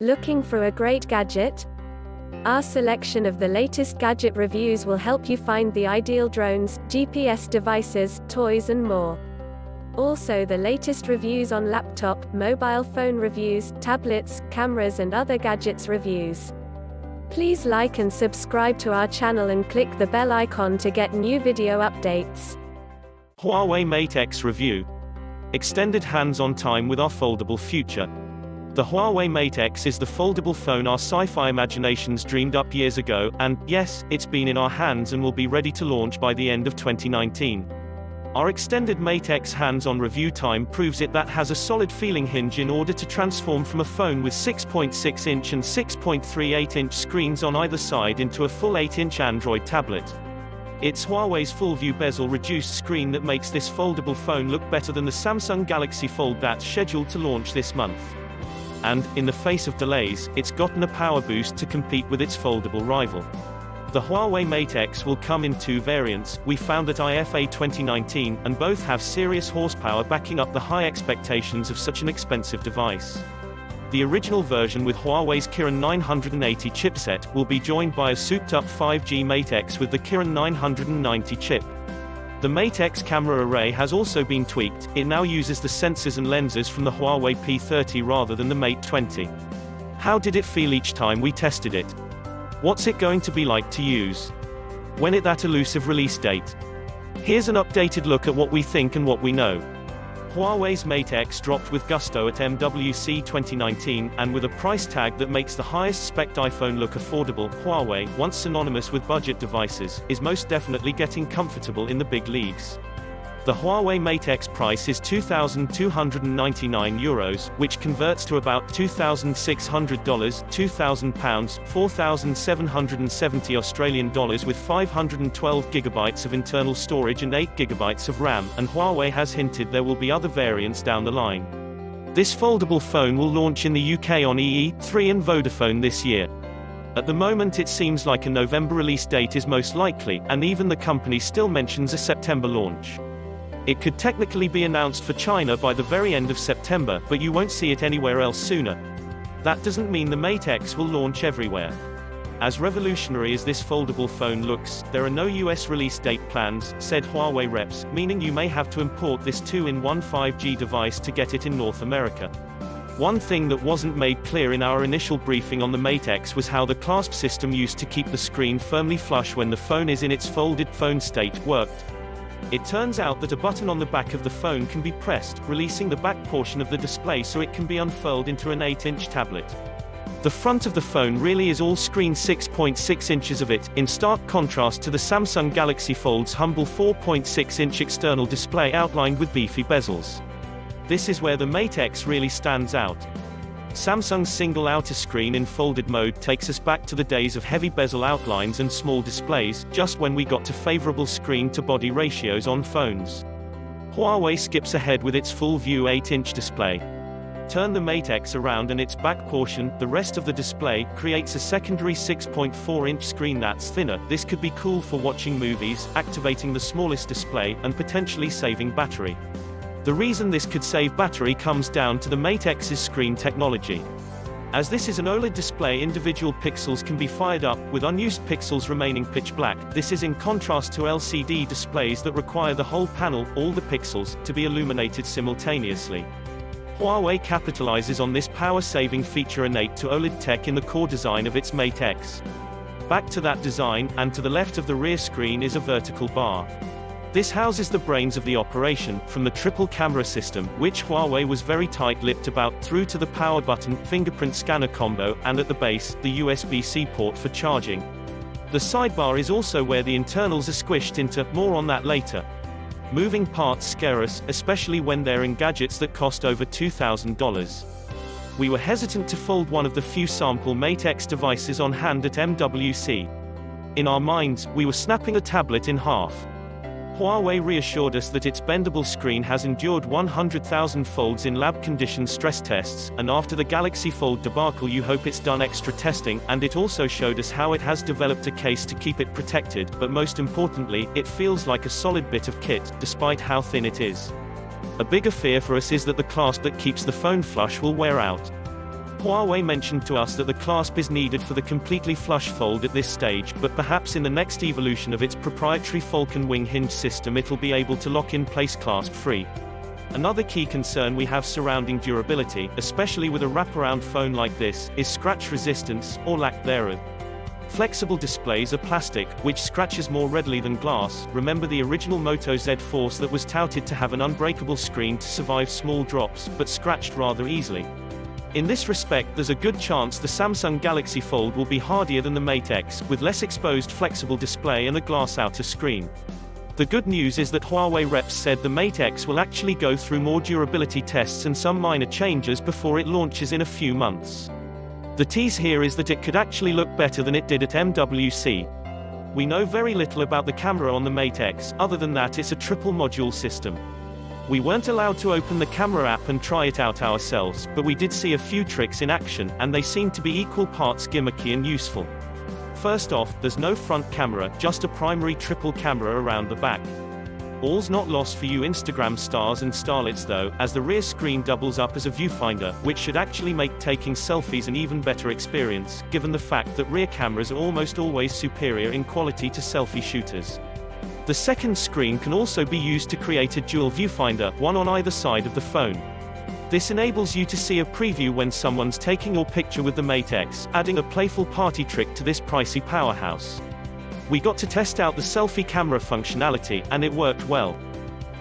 Looking for a great gadget? Our selection of the latest gadget reviews will help you find the ideal drones, GPS devices, toys and more. Also the latest reviews on laptop, mobile phone reviews, tablets, cameras and other gadgets reviews. Please like and subscribe to our channel and click the bell icon to get new video updates. Huawei Mate X review. Extended hands-on time with our foldable future. The Huawei Mate X is the foldable phone our sci-fi imaginations dreamed up years ago, and, yes, it's been in our hands and will be ready to launch by the end of 2019. Our extended Mate X hands-on review time proves it. That has a solid feeling hinge in order to transform from a phone with 6.6-inch and 6.38-inch screens on either side into a full 8-inch Android tablet. It's Huawei's full-view bezel reduced screen that makes this foldable phone look better than the Samsung Galaxy Fold that's scheduled to launch this month. And, in the face of delays, it's gotten a power boost to compete with its foldable rival. The Huawei Mate X will come in two variants, we found at IFA 2019, and both have serious horsepower backing up the high expectations of such an expensive device. The original version with Huawei's Kirin 980 chipset will be joined by a souped-up 5G Mate X with the Kirin 990 chip. The Mate X camera array has also been tweaked. It now uses the sensors and lenses from the Huawei P30 rather than the Mate 20. How did it feel each time we tested it? What's it going to be like to use? When at that elusive release date? Here's an updated look at what we think and what we know. Huawei's Mate X dropped with gusto at MWC 2019, and with a price tag that makes the highest-spec iPhone look affordable. Huawei, once synonymous with budget devices, is most definitely getting comfortable in the big leagues. The Huawei Mate X price is €2,299, which converts to about $2,600, £2,000, 4,770 Australian dollars, with 512 GB of internal storage and 8 GB of RAM, and Huawei has hinted there will be other variants down the line. This foldable phone will launch in the UK on EE3 and Vodafone this year. At the moment it seems like a November release date is most likely, and even the company still mentions a September launch. It could technically be announced for China by the very end of September, but you won't see it anywhere else sooner. That doesn't mean the Mate X will launch everywhere. As revolutionary as this foldable phone looks, there are no US release date plans, said Huawei reps, meaning you may have to import this 2-in-1 5G device to get it in North America. One thing that wasn't made clear in our initial briefing on the Mate X was how the clasp system used to keep the screen firmly flush when the phone is in its folded phone state worked. It turns out that a button on the back of the phone can be pressed, releasing the back portion of the display so it can be unfurled into an 8-inch tablet. The front of the phone really is all screen, 6.6 inches of it, in stark contrast to the Samsung Galaxy Fold's humble 4.6-inch external display outlined with beefy bezels. This is where the Mate X really stands out. Samsung's single outer screen in folded mode takes us back to the days of heavy bezel outlines and small displays, just when we got to favorable screen-to-body ratios on phones. Huawei skips ahead with its full-view 8-inch display. Turn the Mate X around and its back portion, the rest of the display, creates a secondary 6.4-inch screen that's thinner. This could be cool for watching movies, activating the smallest display, and potentially saving battery. The reason this could save battery comes down to the Mate X's screen technology. As this is an OLED display, individual pixels can be fired up, with unused pixels remaining pitch black. This is in contrast to LCD displays that require the whole panel, all the pixels, to be illuminated simultaneously. Huawei capitalizes on this power-saving feature innate to OLED tech in the core design of its Mate X. Back to that design, and to the left of the rear screen is a vertical bar. This houses the brains of the operation, from the triple camera system, which Huawei was very tight-lipped about, through to the power button, fingerprint scanner combo, and at the base, the USB-C port for charging. The sidebar is also where the internals are squished into, more on that later. Moving parts scare us, especially when they're in gadgets that cost over $2,000. We were hesitant to fold one of the few sample Mate X devices on hand at MWC. In our minds, we were snapping a tablet in half. Huawei reassured us that its bendable screen has endured 100,000 folds in lab-conditioned stress tests, and after the Galaxy Fold debacle you hope it's done extra testing, and it also showed us how it has developed a case to keep it protected, but most importantly, it feels like a solid bit of kit, despite how thin it is. A bigger fear for us is that the clasp that keeps the phone flush will wear out. Huawei mentioned to us that the clasp is needed for the completely flush fold at this stage, but perhaps in the next evolution of its proprietary Falcon wing hinge system it'll be able to lock in place clasp-free. Another key concern we have surrounding durability, especially with a wraparound phone like this, is scratch resistance, or lack thereof. Flexible displays are plastic, which scratches more readily than glass. Remember the original Moto Z Force that was touted to have an unbreakable screen to survive small drops, but scratched rather easily. In this respect, there's a good chance the Samsung Galaxy Fold will be hardier than the Mate X, with less exposed flexible display and a glass outer screen. The good news is that Huawei reps said the Mate X will actually go through more durability tests and some minor changes before it launches in a few months. The tease here is that it could actually look better than it did at MWC. We know very little about the camera on the Mate X, other than that it's a triple module system. We weren't allowed to open the camera app and try it out ourselves, but we did see a few tricks in action, and they seemed to be equal parts gimmicky and useful. First off, there's no front camera, just a primary triple camera around the back. All's not lost for you Instagram stars and starlets though, as the rear screen doubles up as a viewfinder, which should actually make taking selfies an even better experience, given the fact that rear cameras are almost always superior in quality to selfie shooters. The second screen can also be used to create a dual viewfinder, one on either side of the phone. This enables you to see a preview when someone's taking your picture with the Mate X, adding a playful party trick to this pricey powerhouse. We got to test out the selfie camera functionality, and it worked well.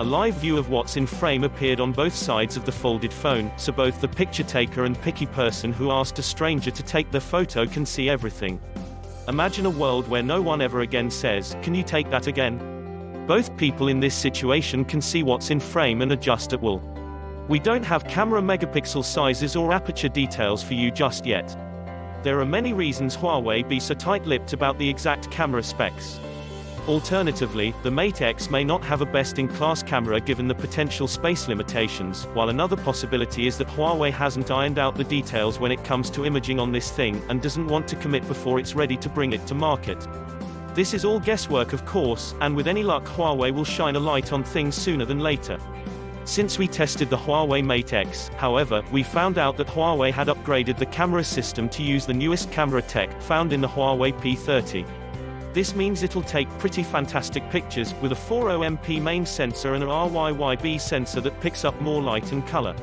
A live view of what's in frame appeared on both sides of the folded phone, so both the picture taker and picky person who asked a stranger to take their photo can see everything. Imagine a world where no one ever again says, "Can you take that again?" Both people in this situation can see what's in frame and adjust at will. We don't have camera megapixel sizes or aperture details for you just yet. There are many reasons Huawei be so tight-lipped about the exact camera specs. Alternatively, the Mate X may not have a best-in-class camera given the potential space limitations, while another possibility is that Huawei hasn't ironed out the details when it comes to imaging on this thing, and doesn't want to commit before it's ready to bring it to market. This is all guesswork of course, and with any luck Huawei will shine a light on things sooner than later. Since we tested the Huawei Mate X, however, we found out that Huawei had upgraded the camera system to use the newest camera tech, found in the Huawei P30. This means it'll take pretty fantastic pictures, with a 40MP main sensor and an RYYB sensor that picks up more light and color.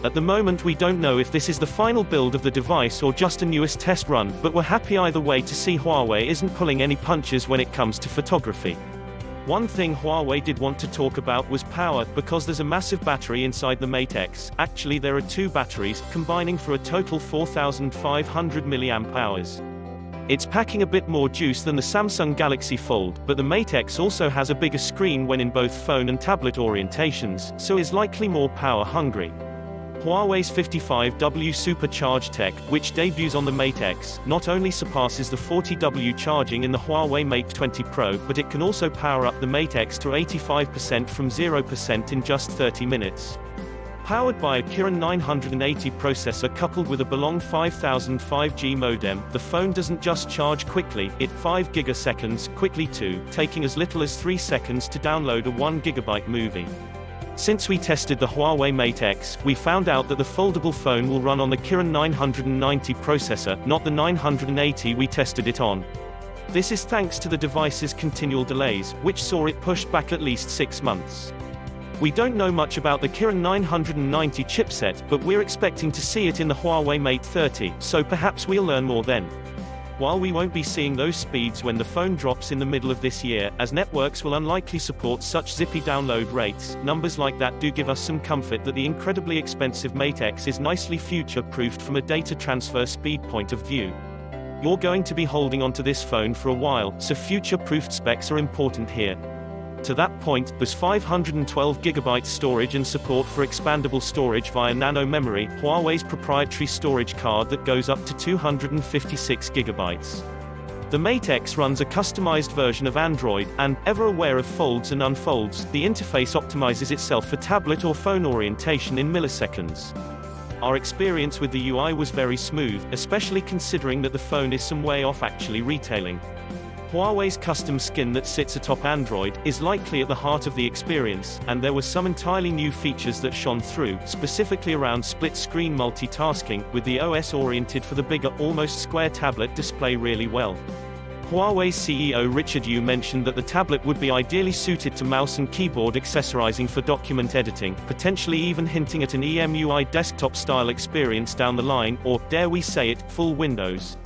At the moment we don't know if this is the final build of the device or just a newest test run, but we're happy either way to see Huawei isn't pulling any punches when it comes to photography. One thing Huawei did want to talk about was power, because there's a massive battery inside the Mate X. Actually there are two batteries, combining for a total 4,500 mAh. It's packing a bit more juice than the Samsung Galaxy Fold, but the Mate X also has a bigger screen when in both phone and tablet orientations, so is likely more power hungry. Huawei's 55W supercharged tech, which debuts on the Mate X, not only surpasses the 40W charging in the Huawei Mate 20 Pro, but it can also power up the Mate X to 85% from 0% in just 30 minutes. Powered by a Kirin 980 processor coupled with a Belong 5000 5G modem, the phone doesn't just charge quickly, it 5 gigaseconds quickly too, taking as little as 3 seconds to download a 1 GB movie. Since we tested the Huawei Mate X, we found out that the foldable phone will run on the Kirin 990 processor, not the 980 we tested it on. This is thanks to the device's continual delays, which saw it pushed back at least 6 months. We don't know much about the Kirin 990 chipset, but we're expecting to see it in the Huawei Mate 30, so perhaps we'll learn more then. While we won't be seeing those speeds when the phone drops in the middle of this year, as networks will unlikely support such zippy download rates, numbers like that do give us some comfort that the incredibly expensive Mate X is nicely future-proofed from a data transfer speed point of view. You're going to be holding onto this phone for a while, so future-proofed specs are important here. To that point, there's 512 GB storage and support for expandable storage via nano memory, Huawei's proprietary storage card that goes up to 256 GB. The Mate X runs a customized version of Android, and, ever aware of folds and unfolds, the interface optimizes itself for tablet or phone orientation in milliseconds. Our experience with the UI was very smooth, especially considering that the phone is some way off actually retailing. Huawei's custom skin that sits atop Android is likely at the heart of the experience, and there were some entirely new features that shone through, specifically around split-screen multitasking, with the OS oriented for the bigger, almost square tablet display really well. Huawei CEO Richard Yu mentioned that the tablet would be ideally suited to mouse and keyboard accessorizing for document editing, potentially even hinting at an EMUI desktop-style experience down the line, or, dare we say it, full Windows.